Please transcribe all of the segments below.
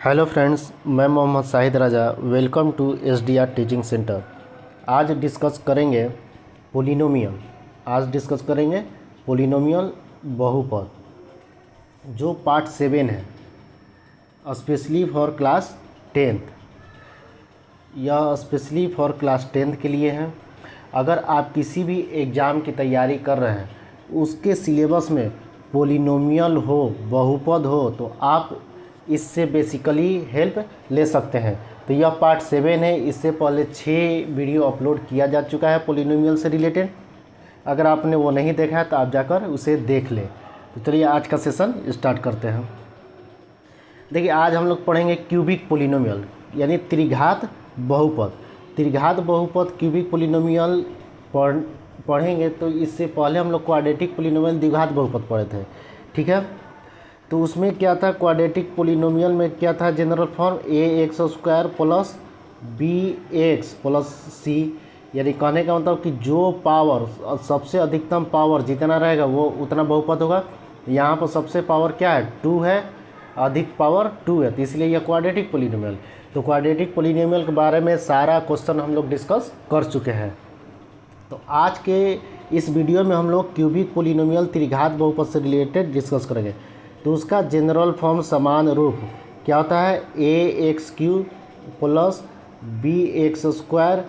Hello friends, मैं Mohammad Shahid Raja. Welcome to SDR teaching centre. आज discuss करेंगे पोलिनोमियल। बहुपद, जो पार्ट 7 है, स्पेशली फॉर क्लास 10th। यह स्पेशली फॉर क्लास 10th के लिए है। अगर आप किसी भी एग्ज़ाम की तैयारी कर रहे हैं, उसके सिलेबस में पोलिनोमियल हो, बहुपद हो, तो आप इससे बेसिकली हेल्प ले सकते हैं। तो यह पार्ट 7 है। इससे पहले 6 वीडियो अपलोड किया जा चुका है पोलिनोमियल से रिलेटेड। अगर आपने वो नहीं देखा है तो आप जाकर उसे देख लें। तो चलिए आज का सेशन स्टार्ट करते हैं। देखिए, आज हम लोग पढ़ेंगे क्यूबिक पोलिनोमियल, यानी त्रिघात बहुपद। त्रिघात बहुपद क्यूबिक पोलिनोमियल पढ़ेंगे। तो इससे पहले हम लोग क्वाड्रेटिक पोलिनोमियल द्विघात बहुपद पढ़े थे, ठीक है। तो उसमें क्या था, क्वाड्रेटिक पोलिनोमियल में क्या था, general form ax² plus bx plus c। यानी कहने का मतलब कि जो पावर, सबसे अधिकतम पावर जितना रहेगा वो उतना बहुपद होगा। यहाँ पर सबसे पावर क्या है, 2 है, अधिक पावर 2 है, तो इसलिए यह क्वाड्रेटिक पोलिनोमियल। तो क्वाड्रेटिक पोलिनोमियल के बारे में सारा क्वेश्चन हम लोग डिस्कस कर चुके हैं। तो आज के इस वीडियो में हम लोग क्यूबिक पोलिनोमियल त्रिघात बहुपद से रिलेटेड डिस्कस करेंगे। तो उसका जनरल फॉर्म समान रूप क्या होता है, ax³ plus bx²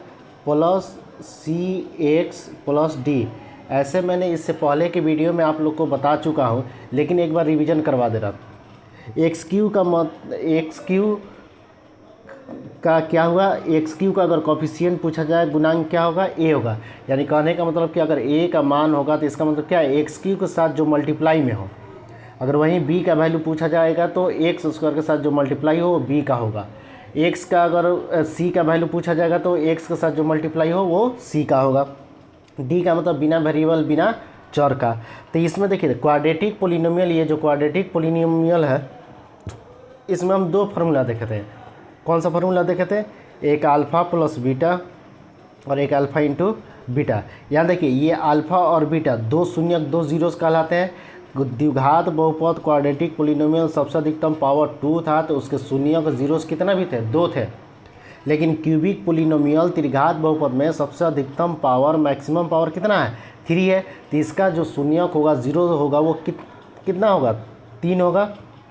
plus cx plus d। ऐसे मैंने इससे पहले के वीडियो में आप लोग को बता चुका हूँ, लेकिन एक बार रिवीजन करवा दे रहा हूँ। x³ का क्या हुआ, x³ का अगर कॉफिशिएंट पूछा जाए, गुणांक क्या होगा, a होगा। यानी कहने का मतलब कि अगर a का मान होगा तो इसका मतलब क्या है, x³ के साथ जो मल्टीप्लाई में हो। अगर वहीं b का वैल्यू पूछा जाएगा तो x² के साथ जो मल्टीप्लाई हो वो b का होगा। x का अगर c का वैल्यू पूछा जाएगा तो x के साथ जो मल्टीप्लाई हो वो c का होगा। d का मतलब बिना वेरिएबल, बिना चर का। तो इसमें देखिए क्वाड्रेटिक पोलिनोमियल, ये जो क्वाड्रेटिक पोलिनोमियल है, इसमें हम 2 फार्मूला देखे थे। कौन सा फार्मूला देखे थे, एक अल्फ़ा प्लस बीटा और एक अल्फ़ा इंटू बीटा। यहाँ देखिए, ये अल्फ़ा और बीटा 2 शून्य 2 जीरोस कहलाते हैं। द्विघात बहुपद क्वाड्रेटिक पोलिनोमियल सबसे अधिकतम पावर 2 था, तो उसके शून्य के जीरोस कितना भी थे, 2 थे। लेकिन क्यूबिक पोलिनोमियल त्रिघात बहुपद में सबसे अधिकतम पावर, मैक्सिमम पावर कितना है, 3 है। तो इसका जो शून्य होगा, जीरो होगा, वो कितना होगा, 3 होगा।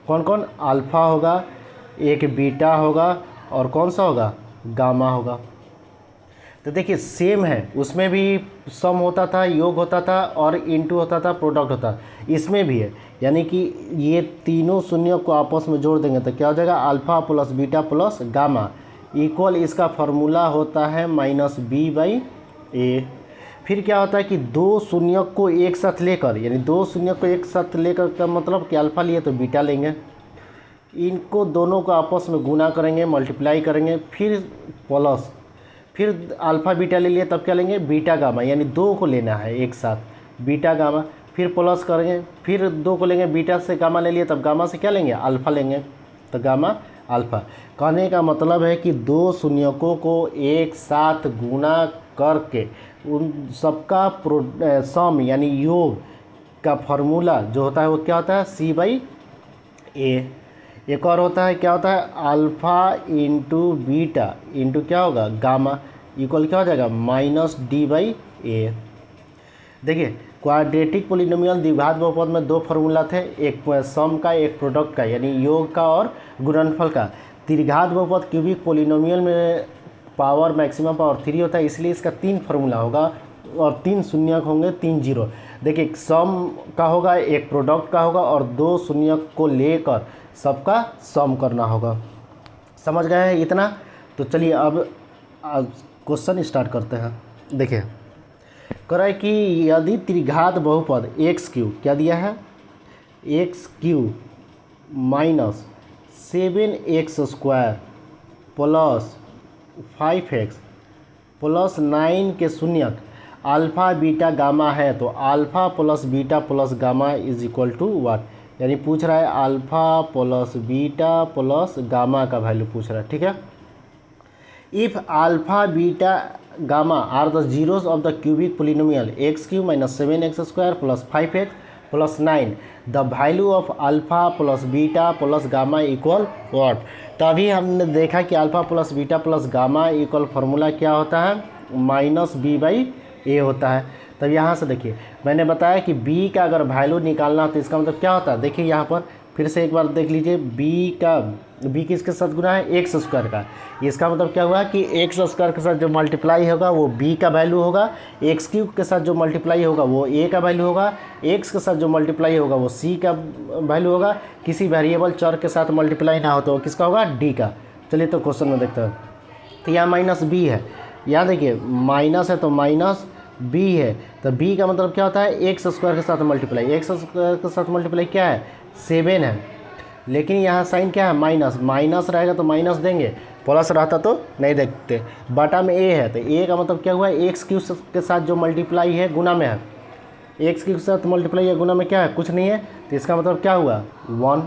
कौन कौन, अल्फ़ा होगा, एक बीटा होगा और कौन सा होगा, गामा होगा। तो देखिए सेम है, उसमें भी सम होता था, योग होता था और इनटू होता था, प्रोडक्ट होता, इसमें भी है। यानी कि ये तीनों शून्य को आपस में जोड़ देंगे तो क्या हो जाएगा, alpha plus beta plus gamma equal, इसका फार्मूला होता है -b/a। फिर क्या होता है कि 2 शून्य को एक साथ लेकर, यानी 2 शून्य को एक साथ लेकर का मतलब कि अल्फ़ा लिए तो बीटा लेंगे, इनको दोनों को आपस में गुना करेंगे, मल्टीप्लाई करेंगे, फिर प्लस, फिर अल्फ़ा बीटा ले लिए, तब क्या लेंगे, बीटा गामा। यानी 2 को लेना है एक साथ, बीटा गामा, फिर प्लस करेंगे, फिर 2 को लेंगे, बीटा से गामा ले लिए, तब गामा से क्या लेंगे, अल्फ़ा लेंगे, तो गामा अल्फ़ा। कहने का मतलब है कि 2 शून्यकों को एक साथ गुना करके उन सबका सम यानी योग का फार्मूला जो होता है वो क्या होता है, c/a। एक और होता है, क्या होता है, अल्फ़ा इंटू बीटा इंटू क्या होगा, गामा इक्वल क्या हो जाएगा, -d/a। देखिए क्वाड्रेटिक पोलिनोमियल द्विघात बहुपद में 2 फार्मूला थे, एक सम का, एक प्रोडक्ट का, यानी योग का और गुणनफल का। त्रिघात बहुपद क्यूबिक पोलिनोमियल में पावर, मैक्सिमम पावर 3 होता है, इसलिए इसका 3 फार्मूला होगा और 3 शून्य होंगे, 3 जीरो। देखिए एक सम का होगा, एक प्रोडक्ट का होगा और 2 शून्य को लेकर सबका सम करना होगा। समझ गए हैं इतना। तो चलिए अब क्वेश्चन स्टार्ट करते हैं। देखिए कह रहा है कि यदि त्रिघात बहुपद x³ क्या दिया है, x³ minus 7x² plus 5x plus 9 के शून्यक अल्फ़ा बीटा गामा है, तो alpha plus beta plus gamma is equal to what. यानी पूछ रहा है alpha plus beta plus gamma का वैल्यू पूछ रहा है, ठीक है। If alpha beta gamma are the zeros of the cubic polynomial x³ minus 7x² plus 5x plus 9 the value of alpha plus beta plus gamma equal what. तो अभी हमने देखा कि alpha plus beta plus gamma equal formula क्या होता है, -b/a होता है। तब यहाँ से देखिए मैंने बताया कि b का अगर वैल्यू निकालना तो इसका मतलब क्या होता है, देखिए यहाँ पर फिर से एक बार देख लीजिए, b किसके साथ गुना है, एक्स स्क्वायर का। इसका मतलब क्या हुआ कि एक्स स्क्वायर के साथ जो मल्टीप्लाई होगा वो b का वैल्यू होगा, एक्स क्यूब के साथ जो मल्टीप्लाई होगा वो a का वैल्यू होगा, एक्स के साथ जो मल्टीप्लाई होगा वो c का वैल्यू होगा, किसी वेरिएबल चर के साथ मल्टीप्लाई ना हो तो किसका होगा, d का। चलिए तो क्वेश्चन में देखते हैं। तो यहाँ -b है, यहाँ देखिए माइनस है तो -b है, तो b का मतलब क्या होता है, एक्स स्क्वायर के साथ मल्टीप्लाई, एक्स स्क्वायर के साथ मल्टीप्लाई क्या है 7 है, लेकिन यहाँ साइन क्या है माइनस, माइनस रहेगा तो माइनस देंगे, प्लस रहता तो नहीं देखते। बटा में a है तो a का मतलब क्या हुआ, एक्स क्यूब के साथ जो मल्टीप्लाई है गुना में है, एक्स क्यूब के साथ मल्टीप्लाई है गुना में क्या है, कुछ नहीं है, तो इसका मतलब क्या हुआ 1।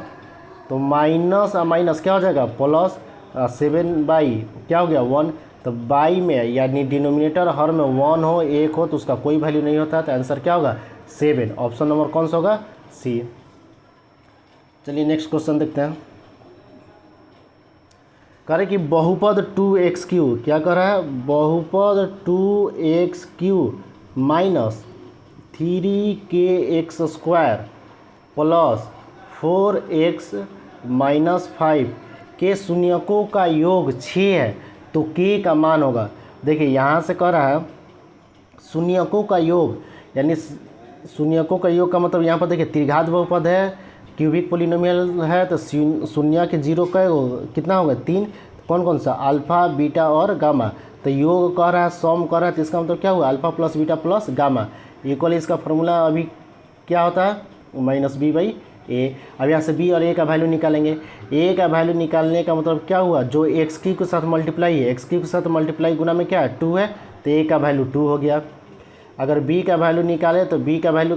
तो माइनस माइनस क्या हो जाएगा प्लस, 7 क्या हो गया 1। तो बाई में यानी डिनोमिनेटर हर में 1 हो 1 हो तो उसका कोई वैल्यू नहीं होता, तो आंसर क्या होगा 7। ऑप्शन नंबर कौन सा होगा, सी। चलिए नेक्स्ट क्वेश्चन देखते हैं। कह रहे कि बहुपद 2x³ क्या कर रहा है, बहुपद 2x³ minus 3kx² plus 4x minus 5 के शून्यकों का योग 6 है तो k का मान होगा। देखिए यहाँ से कह रहा है शून्यकों का योग, यानी शून्यकों का योग का मतलब यहाँ पर देखिए त्रिघात बहुपद है, क्यूबिक पोलिनोमियल है, तो शून्य के जीरो का कितना होगा 3, कौन कौन सा अल्फ़ा बीटा और गामा। तो योग कह रहा है सॉम कह रहा है, तो इसका मतलब क्या हुआ alpha plus beta plus gamma equal, इसका फॉर्मूला अभी क्या होता है -b/a। अब यहाँ से b और a का वैल्यू निकालेंगे, a का वैल्यू निकालने का मतलब क्या हुआ, जो एक्स क्यूब के साथ मल्टीप्लाई है, एक्स क्यूब के साथ मल्टीप्लाई गुना में क्या है 2 है, तो a का वैल्यू 2 हो गया। अगर b का वैल्यू निकाले तो b का वैल्यू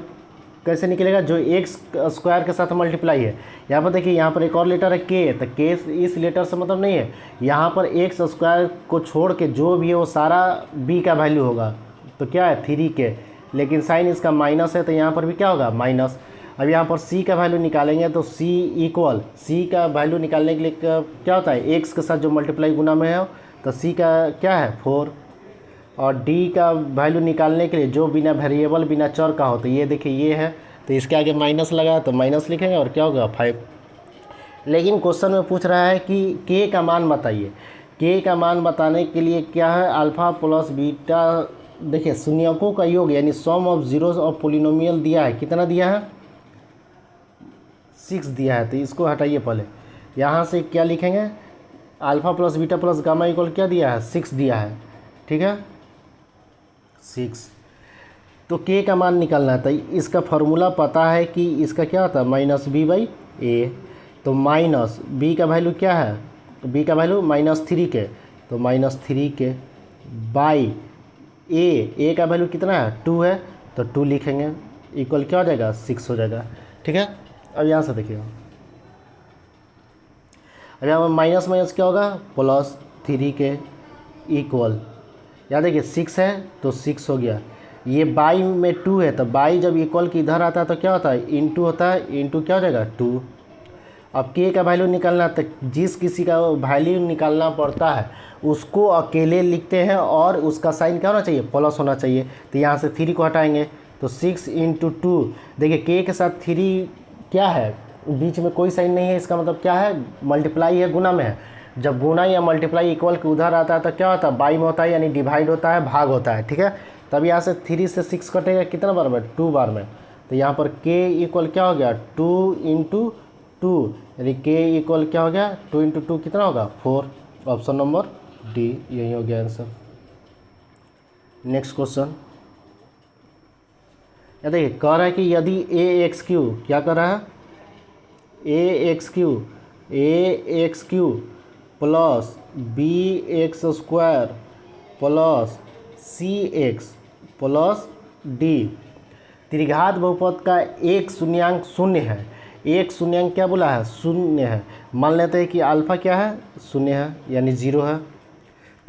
कैसे निकलेगा, जो एक्स स्क्वायर के साथ मल्टीप्लाई है। यहाँ पर देखिए यहाँ पर एक और लेटर है k, तो k इस लेटर से मतलब नहीं है, यहाँ पर एक्स स्क्वायर को छोड़ के जो भी है वो सारा b का वैल्यू होगा, तो क्या है 3k, लेकिन साइन इसका माइनस है तो यहाँ पर भी क्या होगा माइनस। अब यहाँ पर c का वैल्यू निकालेंगे तो c इक्वल, c का वैल्यू निकालने के लिए क्या होता है, एक्स के साथ जो मल्टीप्लाई गुना में है तो c का क्या है 4, और d का वैल्यू निकालने के लिए जो बिना वेरिएबल बिना चर का हो, तो ये देखिए ये है, तो इसके आगे माइनस लगा तो माइनस लिखेंगे और क्या होगा 5। लेकिन क्वेश्चन में पूछ रहा है कि k का मान बताइए, k का मान बताने के लिए क्या है अल्फ़ा प्लस बीटा, देखिए शून्यकों का योग यानी सम ऑफ जीरोस ऑफ पोलिनोमियल दिया है, कितना दिया है 6 दिया है, तो इसको हटाइए पहले। यहाँ से क्या लिखेंगे alpha plus beta plus gamma equal क्या दिया है 6 दिया है, ठीक है 6। तो k का मान निकालना है, तो इसका फार्मूला पता है कि इसका क्या होता है -b/a। तो माइनस b का वैल्यू क्या है, b का वैल्यू -3k, तो -3k बाई a का वैल्यू कितना है 2 है, तो 2 लिखेंगे इक्वल क्या हो जाएगा 6 हो जाएगा, ठीक है। अब यहाँ से देखिए, अब यहाँ माइनस माइनस क्या होगा +3k इक्वल, यहाँ देखिए 6 है तो 6 हो गया, ये बाई में 2 है, तो बाई जब इक्वल की इधर आता है तो क्या होता है इनटू होता है, इनटू क्या हो जाएगा 2। अब k का वैल्यू निकालना है, तो जिस किसी का वैल्यू निकालना पड़ता है उसको अकेले लिखते हैं और उसका साइन क्या होना चाहिए प्लस होना चाहिए। तो यहाँ से 3 को हटाएंगे तो 6 × 2, देखिए k के साथ 3 क्या है बीच में कोई साइन नहीं है, इसका मतलब क्या है मल्टीप्लाई है गुना में है। जब गुना या मल्टीप्लाई इक्वल के उधर आता है तो क्या होता है बाई में होता है, यानी डिवाइड होता है भाग होता है, ठीक है। तब यहाँ से 3 से 6 कटेगा कितना बार में 2 बार में, तो यहाँ पर k इक्वल क्या हो गया 2 × 2, यानी k इक्वल क्या हो गया 2 × 2 कितना होगा 4। ऑप्शन नंबर डी यही हो गया आंसर। नेक्स्ट क्वेश्चन, या देखिए कह रहा है कि यदि ax³ क्या कर रहा है ax³ plus bx² plus cx plus d त्रिघात बहुपद का एक शून्यांक शून्य है, एक शून्यांक क्या बोला है शून्य है, मान लेते हैं कि अल्फ़ा क्या है 0 है यानी 0 है।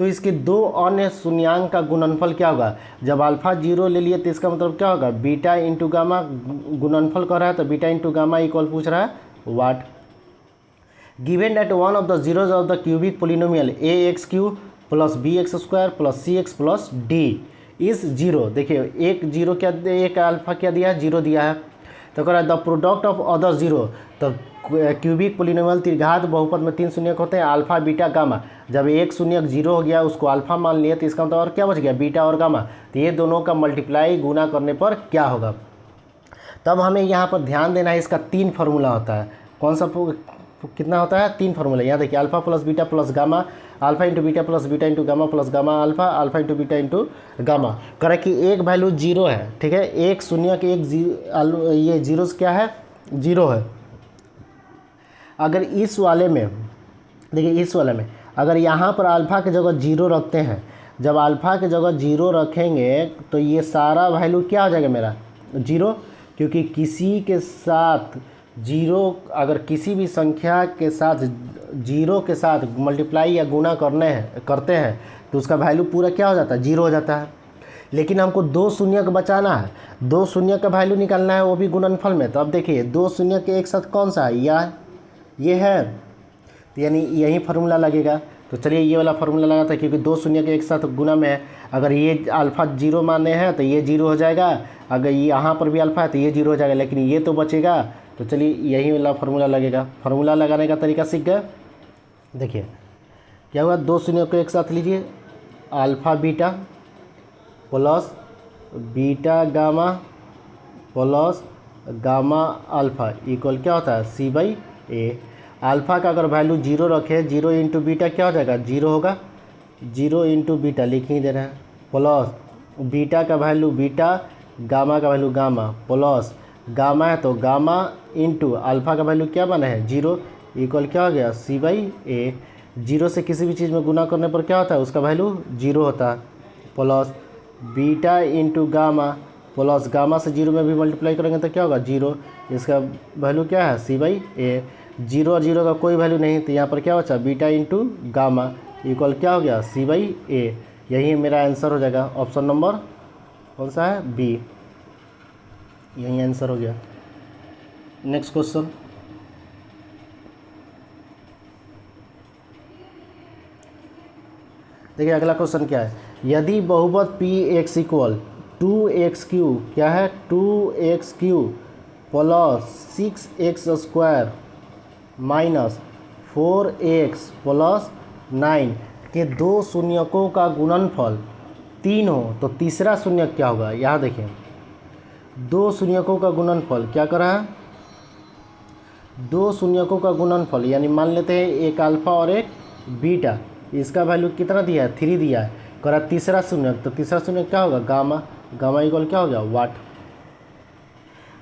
तो इसके दो अन्य शून्यांक का गुणनफल क्या होगा। जब अल्फा 0 ले लिए तो इसका मतलब क्या होगा, बीटा इंटू गामा गुणनफल कर रहा है, तो बीटा इंटू गामा इक्वल पूछ रहा है what. Given that one of the zeros of the cubic polynomial a x cube plus b x square plus c x plus d is zero. देखिए एक जीरो क्या, एक अल्फा क्या दिया है, जीरो दिया है। तो कह रहा है the product of other zero, तो क्यूबिक पोलिनोमियल त्रिघात बहुपद में 3 शून्यक होते हैं, अल्फा बीटा गामा। जब एक शून्यक जीरो हो गया उसको अल्फा मान लिया तो इसका मतलब और क्या बच गया, बीटा और गामा। तो ये दोनों का मल्टीप्लाई गुना करने पर क्या होगा। तब हमें यहाँ पर ध्यान देना है, इसका 3 फार्मूला होता है। कौन सा कितना होता है, 3 फार्मूला। यहाँ देखिए alpha plus beta plus gamma, alpha into beta plus beta into gamma plus gamma alpha, alpha into beta into gamma. कह कि एक वैल्यू जीरो है, ठीक है, एक शून्य के एक ये जीरो क्या है, जीरो है। अगर इस वाले में देखिए, इस वाले में अगर यहाँ पर अल्फा की जगह जीरो रखते हैं, जब अल्फा की जगह जीरो रखेंगे तो ये सारा वैल्यू क्या हो जाएगा मेरा, जीरो। क्योंकि किसी के साथ जीरो, अगर किसी भी संख्या के साथ जीरो के साथ मल्टीप्लाई या गुना करते हैं तो उसका वैल्यू पूरा क्या हो जाता है, जीरो हो जाता है। लेकिन हमको 2 शून्य का बचाना है, 2 शून्य का वैल्यू निकालना है, वो भी गुणनफल में। तो अब देखिए 2 शून्य के एक साथ कौन सा है, ये है, तो यानी यही फार्मूला लगेगा। तो चलिए ये वाला फार्मूला लगाता है, क्योंकि 2 शून्य के एक साथ गुना में है। अगर ये अल्फा जीरो माने हैं तो ये जीरो हो जाएगा, अगर ये यहाँ पर भी अल्फा है तो ये जीरो हो जाएगा, लेकिन ये तो बचेगा। तो चलिए यही वाला फार्मूला लगेगा। फार्मूला लगाने का तरीका सीख गए। देखिए क्या हुआ, 2 शून्य को एक साथ लीजिए, alpha beta plus beta gamma plus gamma alpha equal क्या होता है, सी बाई ए। अल्फा का अगर वैल्यू जीरो रखे, जीरो इंटू बीटा क्या हो जाएगा, जीरो होगा, जीरो इंटू बीटा लिख ही दे रहे हैं, प्लस बीटा का वैल्यू बीटा, गामा का वैल्यू गामा, प्लस गामा है तो गामा इंटू अल्फा का वैल्यू क्या बना है, जीरो, इक्वल क्या हो गया, सी बाई ए। जीरो से किसी भी चीज़ में गुना करने पर क्या होता है, उसका वैल्यू जीरो होता है, plus beta into gamma plus gamma से जीरो में भी मल्टीप्लाई करेंगे तो क्या होगा, जीरो। इसका वैल्यू क्या है, सी बाई ए। जीरो और जीरो का कोई वैल्यू नहीं, तो यहाँ पर क्या बचा, बीटा इंटू गामा इक्वल क्या हो गया, सी बाई ए। यही मेरा आंसर हो जाएगा। ऑप्शन नंबर कौन सा है, बी, यही आंसर हो गया। नेक्स्ट क्वेश्चन, देखिए अगला क्वेश्चन क्या है। यदि बहुपद पी एक्स इक्वल 2x³ क्या है, 2x³ plus 6x square minus 4x plus 9 के 2 शून्यकों का गुणनफल 3 हो तो तीसरा शून्यक क्या होगा। यहाँ देखिए 2 शून्यकों का गुणनफल क्या कर रहा है, 2 शून्यकों का गुणनफल, यानी मान लेते हैं एक अल्फा और एक बीटा, इसका वैल्यू कितना दिया है, 3 दिया है। करा तीसरा शून्यक, तो तीसरा शून्यक क्या होगा, गामा, गामा इक्वल क्या हो गया, what.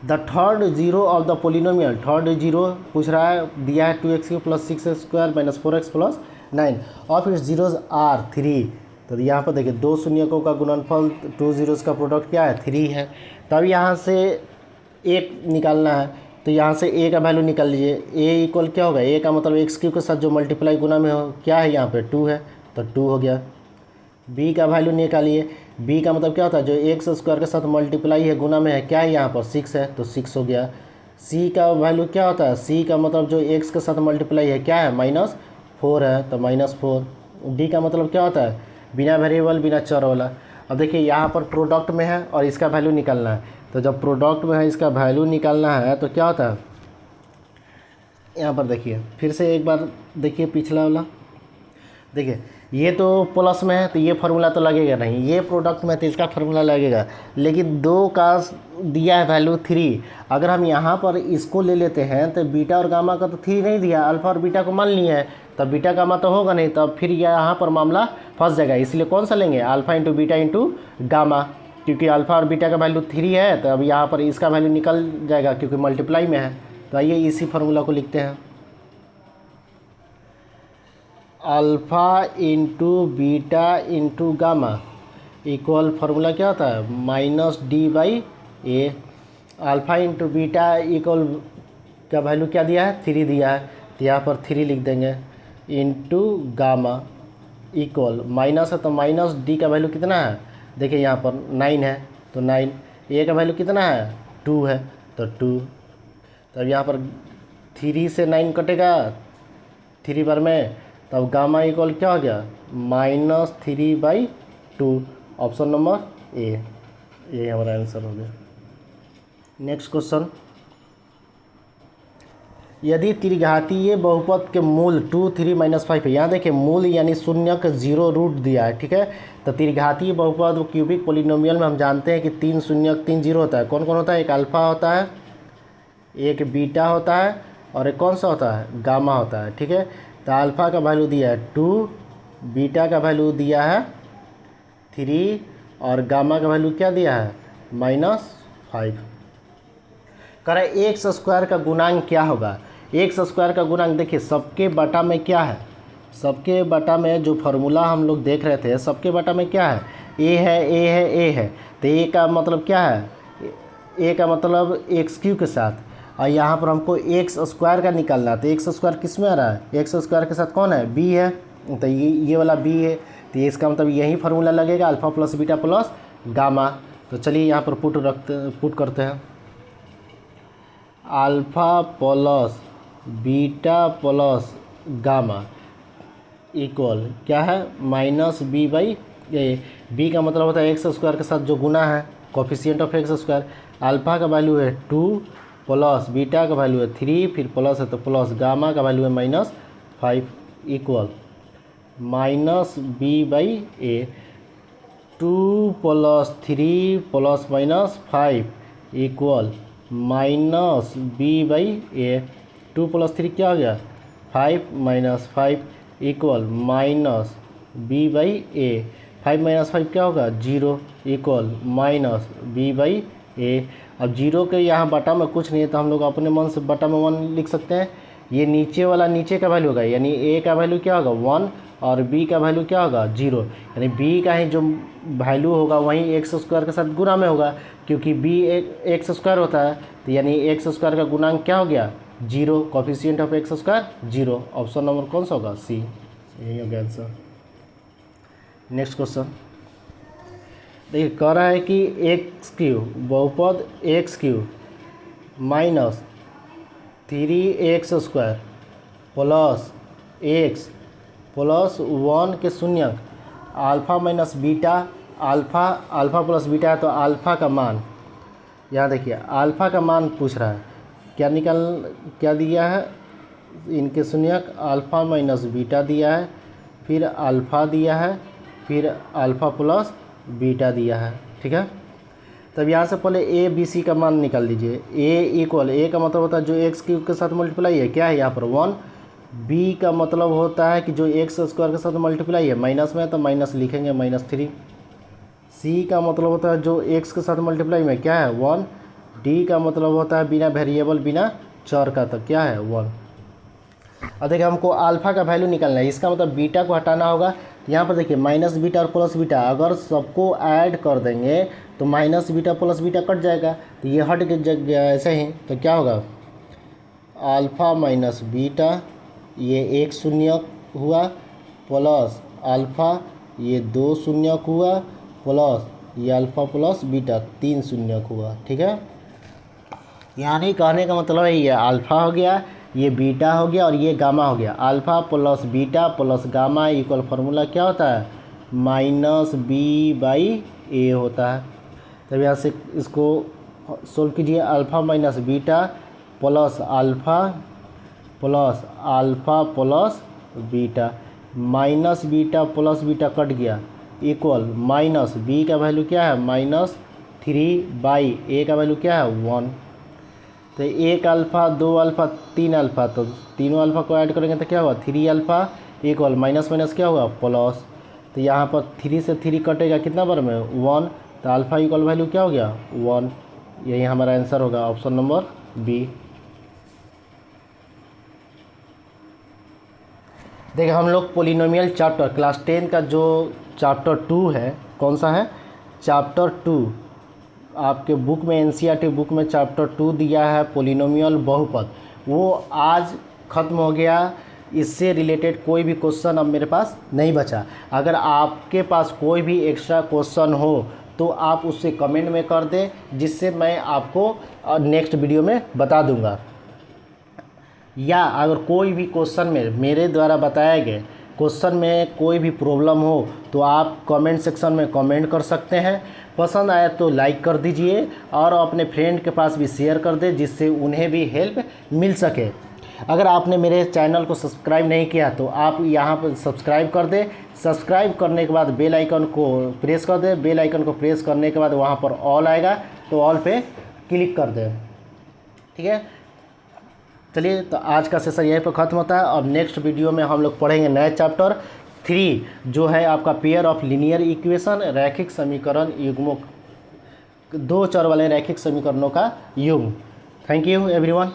The third zero of the polynomial, third zero पूछ रहा है, दिया है 2x³ plus 6x square minus 4x plus 9 of its zeros are 3। तो यहाँ पर देखिए 2 शून्यकों का गुणनफल, 2 जीरोज़ का प्रोडक्ट क्या है, 3 है। तब यहाँ से एक निकालना है, तो यहाँ से a का वैल्यू निकाल लीजिए। a इक्वल क्या होगा, a का मतलब x³ के साथ जो मल्टीप्लाई गुना में हो क्या है, यहाँ पे 2 है, तो 2 हो गया। b का वैल्यू निकालिए, b का मतलब क्या होता है, जो x स्क्वायर के साथ मल्टीप्लाई है गुना में है क्या है, यहाँ पर 6 है, तो 6 हो गया। c का वैल्यू क्या होता है, c का मतलब जो x के साथ मल्टीप्लाई है क्या है, -4 है, तो -4। d का मतलब क्या होता है, बिना वेरिएबल बिना चर वाला। अब देखिए यहाँ पर प्रोडक्ट में है और इसका वैल्यू निकालना है, तो जब प्रोडक्ट में है इसका वैल्यू निकालना है तो क्या होता है, यहाँ पर देखिए फिर से एक बार देखिए पिछला वाला, देखिए ये तो प्लस में है तो ये फार्मूला तो लगेगा नहीं, ये प्रोडक्ट में तो इसका फार्मूला लगेगा, लेकिन 2 का दिया है वैल्यू 3। अगर हम यहाँ पर इसको ले लेते हैं तो बीटा और गामा का तो 3 नहीं दिया, अल्फा और बीटा को मान लिया है, तब बीटा गामा तो होगा नहीं, तब फिर यहाँ पर मामला फंस जाएगा। इसलिए कौन सा लेंगे, alpha into beta into gamma, क्योंकि अल्फा और बीटा का वैल्यू 3 है, तो अब यहाँ पर इसका वैल्यू निकल जाएगा क्योंकि मल्टीप्लाई में है। तो आइए इसी फार्मूला को लिखते हैं, alpha into beta into gamma equal formula क्या होता है, -d/a। Alpha into beta equal का वैल्यू क्या दिया है, 3 दिया है, तो यहाँ पर 3 लिख देंगे, इंटू गामा इक्वल माइनस है तो माइनस डी का वैल्यू कितना है, देखिए यहाँ पर 9 है तो 9, ए का वैल्यू कितना है 2 है तो 2, तब यहाँ पर 3 से 9 कटेगा 3 बार में, तब गामा इक्वल क्या हो गया -3/2। ऑप्शन नंबर ए, ये हमारा आंसर हो गया। नेक्स्ट क्वेश्चन, यदि त्रिघातीय बहुपद के मूल 2 3 -5 है, यहाँ देखिए मूल यानी शून्य का 0 रूट दिया है, ठीक है। तो त्रिघातीय बहुपद क्यूबिक पोलिनोमियल में हम जानते हैं कि 3 शून्य 3 0 होता है। कौन कौन होता है, एक अल्फा होता है, एक बीटा होता है और एक कौन सा होता है, गामा होता है, ठीक है। तो अल्फ़ा का वैल्यू दिया है 2, बीटा का वैल्यू दिया है 3 और गामा का वैल्यू क्या दिया है -5। कह रहा है एक्स स्क्वायर का गुणांक क्या होगा। एक्स स्क्वायर का गुणांक देखिए सबके बटा में क्या है, सबके बटा में जो फार्मूला हम लोग देख रहे थे, सबके बटा में क्या है, ए है, ए है, ए है। तो ए का मतलब क्या है, ए का मतलब एक्स क्यू के साथ, और यहाँ पर हमको एक्स स्क्वायर का निकालना है। तो एक्स स्क्वायर किस में आ रहा है, एक्स स्क्वायर के साथ कौन है, बी है, तो ये वाला बी है। तो इसका मतलब यही फार्मूला लगेगा, alpha plus beta plus gamma. तो चलिए यहाँ पर पुट करते हैं, alpha plus beta plus gamma equal क्या है -b/a। बी का मतलब होता है एक्स स्क्वायर के साथ जो गुना है, coefficient of x square. Alpha का वैल्यू है 2 प्लस बीटा का वैल्यू है 3, फिर प्लस है तो प्लस, गामा का वैल्यू है -5 इक्वल -b/a। 2 + 3 ± 5 equal -b/a। 2 + 3 क्या हो गया 5 - 5 इक्वल -b/a। 5 - 5 क्या होगा 0 इक्वल -b/a। अब 0 के यहाँ बटा में कुछ नहीं है तो हम लोग अपने मन से बटा में 1 लिख सकते हैं। ये नीचे वाला नीचे का वैल्यू होगा, यानी a का वैल्यू क्या होगा 1 और b का वैल्यू क्या होगा 0, यानी b का ही जो वैल्यू होगा वहीं एक्स स्क्वायर के साथ गुना में होगा, क्योंकि b एक्स स्क्वायर होता है। तो यानी एक्स स्क्वायर का गुणांक क्या हो गया 0, coefficient of x square 0। Option number कौन सा होगा सी, यही हो गया आंसर। नेक्स्ट क्वेश्चन देखिए, कह रहा है कि एक्स क्यू बहुपद x cube minus 3x² plus x plus 1 के शून्यक alpha minus beta, alpha plus beta है तो अल्फ़ा का मान, यहाँ देखिए अल्फ़ा का मान पूछ रहा है, क्या दिया है, इनके शून्यक अल्फ़ा माइनस बीटा दिया है, फिर अल्फ़ा दिया है, फिर अल्फ़ा प्लस बीटा दिया है, ठीक है। तब यहाँ से पहले ए बी सी का मान निकाल लीजिए। ए इक्वल, ए का मतलब होता है जो एक्स क्यूब के साथ मल्टीप्लाई है, क्या है यहाँ पर 1। बी का मतलब होता है कि जो एक्स स्क्वायर के साथ मल्टीप्लाई है, माइनस में है तो माइनस लिखेंगे -3। सी का मतलब होता है जो एक्स के साथ मल्टीप्लाई में क्या है 1। डी का मतलब होता है बिना वेरिएबल बिना चर का, तो क्या है 1। अब देखिए हमको अल्फ़ा का वैल्यू निकालना है, इसका मतलब बीटा को हटाना होगा। यहाँ पर देखिए माइनस बीटा और प्लस बीटा अगर सबको ऐड कर देंगे तो minus beta plus beta cut जाएगा, तो ये हट गया ऐसे ही। तो क्या होगा अल्फ़ा माइनस बीटा, ये 1 शून्य हुआ, प्लस अल्फ़ा ये 2 शून्य हुआ, प्लस ये अल्फ़ा प्लस बीटा 3 शून्य हुआ, ठीक है। यानी कहने का मतलब है ये अल्फ़ा हो गया, ये बीटा हो गया और ये गामा हो गया। Alpha plus beta plus gamma equal formula क्या होता है -b/a होता है। तब यहाँ से इसको सोल्व कीजिए, alpha minus beta plus alpha plus beta, minus beta plus beta cut गया इक्वल माइनस बी का वैल्यू क्या है -3/a का वैल्यू क्या है 1। तो 1 अल्फ़ा 2 अल्फ़ा 3 अल्फ़ा, तो तीनों अल्फ़ा को ऐड करेंगे तो क्या होगा 3 अल्फ़ा इक्वल माइनस माइनस क्या होगा प्लस। तो यहाँ पर 3 से 3 कटेगा कितना बार में 1, तो अल्फ़ा इक्वल वैल्यू क्या हो गया 1। यही हमारा आंसर होगा ऑप्शन नंबर बी। देखिए हम लोग पोलिनोमियल चैप्टर क्लास 10 का जो चैप्टर 2 है, कौन सा है चैप्टर 2, आपके बुक में एनसीईआरटी बुक में चैप्टर 2 दिया है पोलिनोमियल बहुपद, वो आज ख़त्म हो गया। इससे रिलेटेड कोई भी क्वेश्चन अब मेरे पास नहीं बचा। अगर आपके पास कोई भी एक्स्ट्रा क्वेश्चन हो तो आप उससे कमेंट में कर दें, जिससे मैं आपको नेक्स्ट वीडियो में बता दूंगा। या अगर कोई भी क्वेश्चन में मेरे द्वारा बताए गए क्वेश्चन में कोई भी प्रॉब्लम हो तो आप कमेंट सेक्शन में कमेंट कर सकते हैं। पसंद आया तो लाइक कर दीजिए और अपने फ्रेंड के पास भी शेयर कर दें, जिससे उन्हें भी हेल्प मिल सके। अगर आपने मेरे चैनल को सब्सक्राइब नहीं किया तो आप यहाँ पर सब्सक्राइब कर दें। सब्सक्राइब करने के बाद बेल आइकन को प्रेस कर दें। बेल आइकन को प्रेस करने के बाद वहाँ पर ऑल आएगा तो ऑल पे क्लिक कर दें। ठीक है, चलिए तो आज का सेशन यहीं पर ख़त्म होता है। अब नेक्स्ट वीडियो में हम लोग पढ़ेंगे नए चैप्टर 3 जो है आपका पेयर ऑफ लीनियर इक्वेशन, रैखिक समीकरण युग्मों, 2 चर वाले रैखिक समीकरणों का युग्म। Thank you everyone.